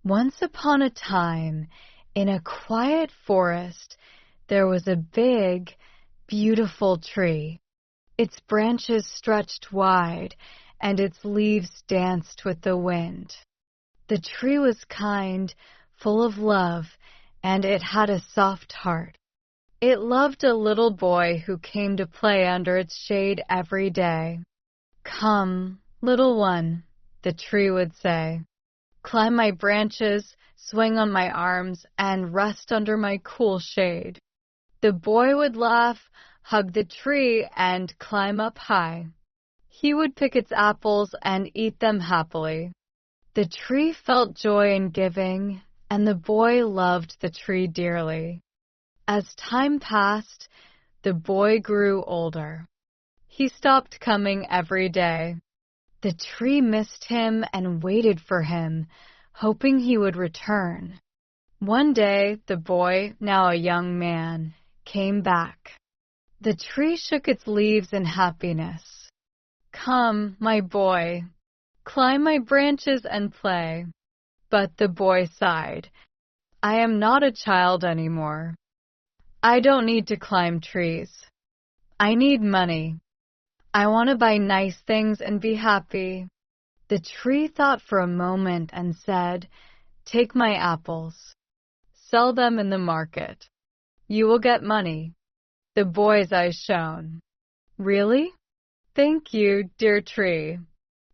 Once upon a time, in a quiet forest, there was a big, beautiful tree. Its branches stretched wide, and its leaves danced with the wind. The tree was kind, full of love, and it had a soft heart. It loved a little boy who came to play under its shade every day. "Come, little one," the tree would say. "Climb my branches, swing on my arms, and rest under my cool shade." The boy would laugh, hug the tree, and climb up high. He would pick its apples and eat them happily. The tree felt joy in giving, and the boy loved the tree dearly. As time passed, the boy grew older. He stopped coming every day. The tree missed him and waited for him, hoping he would return. One day, the boy, now a young man, came back. The tree shook its leaves in happiness. "Come, my boy, climb my branches and play." But the boy sighed. "I am not a child anymore. I don't need to climb trees. I need money. I want to buy nice things and be happy." The tree thought for a moment and said, "Take my apples. Sell them in the market. You will get money." The boy's eyes shone. "Really? Thank you, dear tree."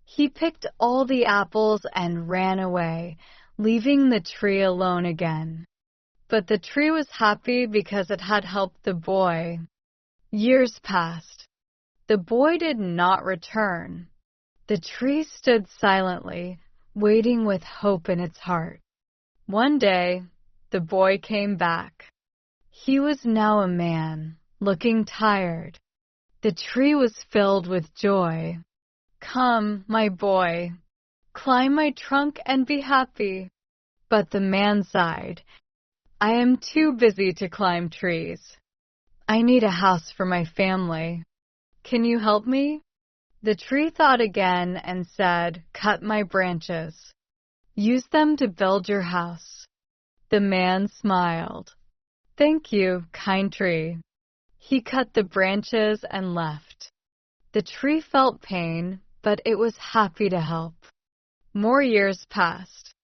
He picked all the apples and ran away, leaving the tree alone again. But the tree was happy because it had helped the boy. Years passed. The boy did not return. The tree stood silently, waiting with hope in its heart. One day, the boy came back. He was now a man, looking tired. The tree was filled with joy. "Come, my boy, climb my trunk and be happy." But the man sighed. "I am too busy to climb trees. I need a house for my family. Can you help me?" The tree thought again and said, "Cut my branches. Use them to build your house." The man smiled. "Thank you, kind tree." He cut the branches and left. The tree felt pain, but it was happy to help. More years passed.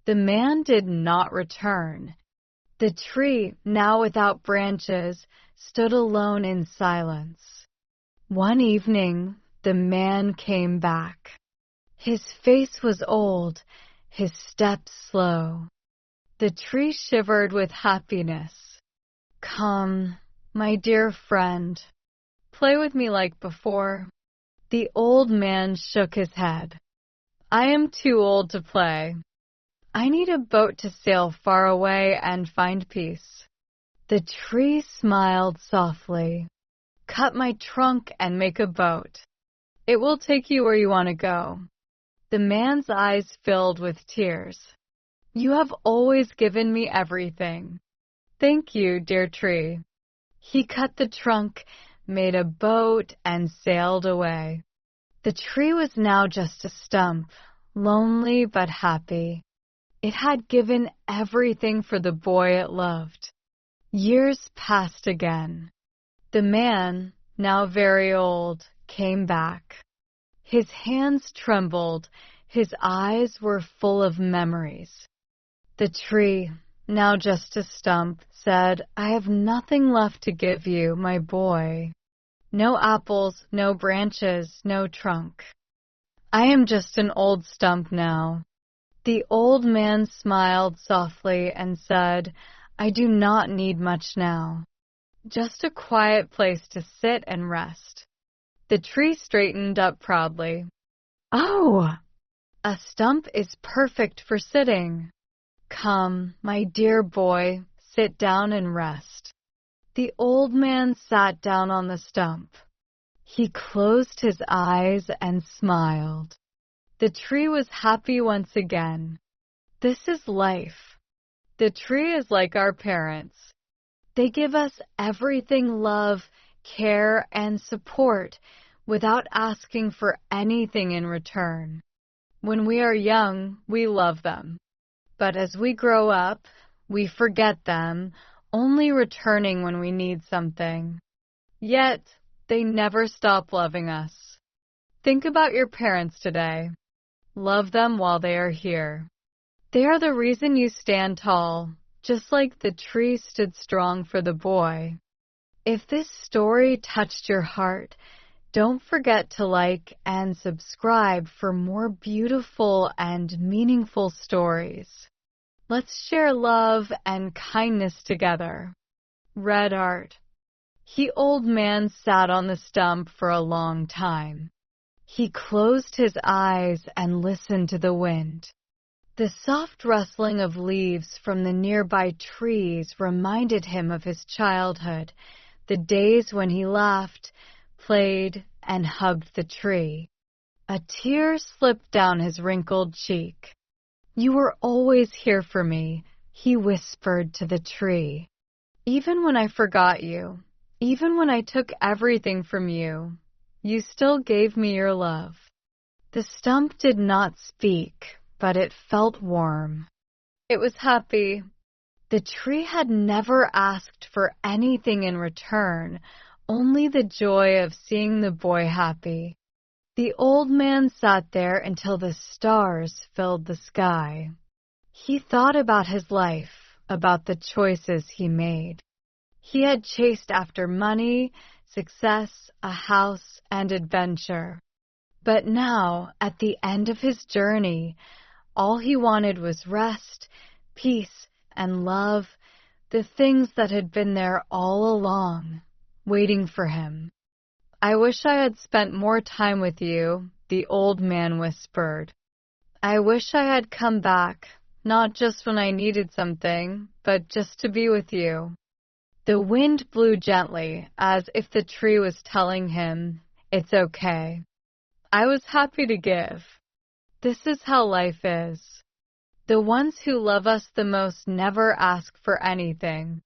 The man did not return. The tree, now without branches, stood alone in silence. One evening, the man came back. His face was old, his steps slow. The tree shivered with happiness. "Come, my dear friend, play with me like before." The old man shook his head. "I am too old to play. I need a boat to sail far away and find peace." The tree smiled softly. "Cut my trunk and make a boat. It will take you where you want to go." The man's eyes filled with tears. "You have always given me everything. Thank you, dear tree." He cut the trunk, made a boat, and sailed away. The tree was now just a stump, lonely but happy. It had given everything for the boy it loved. Years passed again. The man, now very old, came back. His hands trembled, his eyes were full of memories. The tree, now just a stump, said, "I have nothing left to give you, my boy. No apples, no branches, no trunk. I am just an old stump now." The old man smiled softly and said, "I do not need much now. Just a quiet place to sit and rest." The tree straightened up proudly. "Oh, a stump is perfect for sitting. Come, my dear boy, sit down and rest." The old man sat down on the stump. He closed his eyes and smiled. The tree was happy once again. This is life. The tree is like our parents. They give us everything: love, care, and support without asking for anything in return. When we are young, we love them. But as we grow up, we forget them, only returning when we need something. Yet, they never stop loving us. Think about your parents today. Love them while they are here. They are the reason you stand tall, just like the tree stood strong for the boy. If this story touched your heart, don't forget to like and subscribe for more beautiful and meaningful stories. Let's share love and kindness together. Red Art. The old man sat on the stump for a long time. He closed his eyes and listened to the wind. The soft rustling of leaves from the nearby trees reminded him of his childhood, the days when he laughed, played, and hugged the tree. A tear slipped down his wrinkled cheek. "You were always here for me," he whispered to the tree. "Even when I forgot you, even when I took everything from you, you still gave me your love." The stump did not speak, but it felt warm. It was happy. The tree had never asked for anything in return, only the joy of seeing the boy happy. The old man sat there until the stars filled the sky. He thought about his life, about the choices he made. He had chased after money, success, a house, and adventure. But now, at the end of his journey, all he wanted was rest, peace, and love, the things that had been there all along, waiting for him. "I wish I had spent more time with you," the old man whispered. "I wish I had come back, not just when I needed something, but just to be with you." The wind blew gently, as if the tree was telling him, "It's okay. I was happy to give." This is how life is. The ones who love us the most never ask for anything.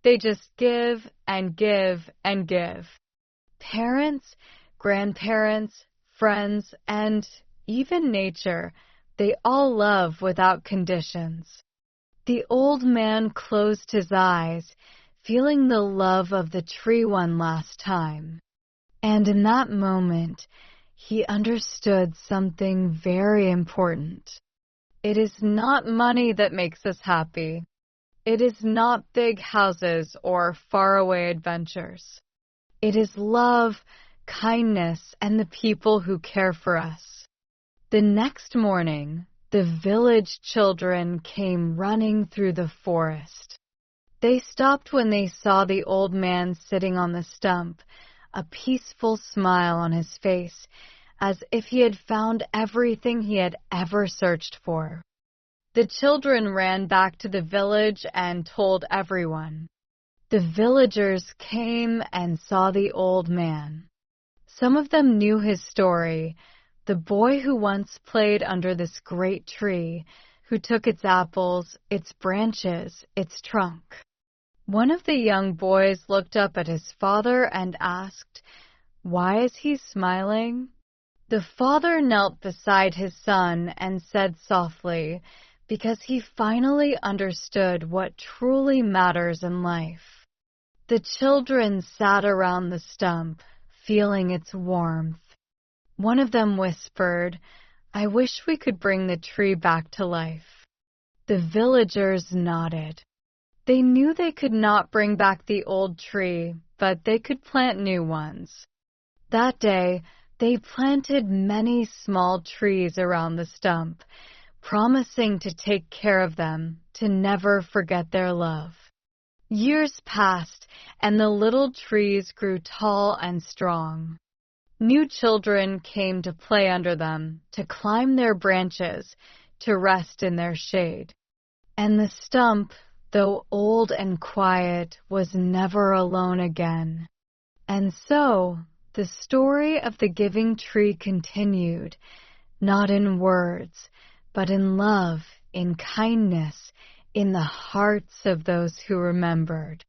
They just give and give and give. Parents, grandparents, friends, and even nature, they all love without conditions. The old man closed his eyes, feeling the love of the tree one last time. And in that moment, he understood something very important. It is not money that makes us happy. It is not big houses or faraway adventures. It is love, kindness, and the people who care for us. The next morning, the village children came running through the forest. They stopped when they saw the old man sitting on the stump, a peaceful smile on his face, as if he had found everything he had ever searched for. The children ran back to the village and told everyone. The villagers came and saw the old man. Some of them knew his story, the boy who once played under this great tree, who took its apples, its branches, its trunk. One of the young boys looked up at his father and asked, "Why is he smiling?" The father knelt beside his son and said softly, because he finally understood what truly matters in life. The children sat around the stump, feeling its warmth. One of them whispered, "I wish we could bring the tree back to life." The villagers nodded. They knew they could not bring back the old tree, but they could plant new ones. That day, they planted many small trees around the stump, promising to take care of them, to never forget their love. Years passed, and the little trees grew tall and strong. New children came to play under them, to climb their branches, to rest in their shade. And the stump, though old and quiet, was never alone again. And so, the story of the giving tree continued, not in words, but in love, in kindness, in the hearts of those who remembered.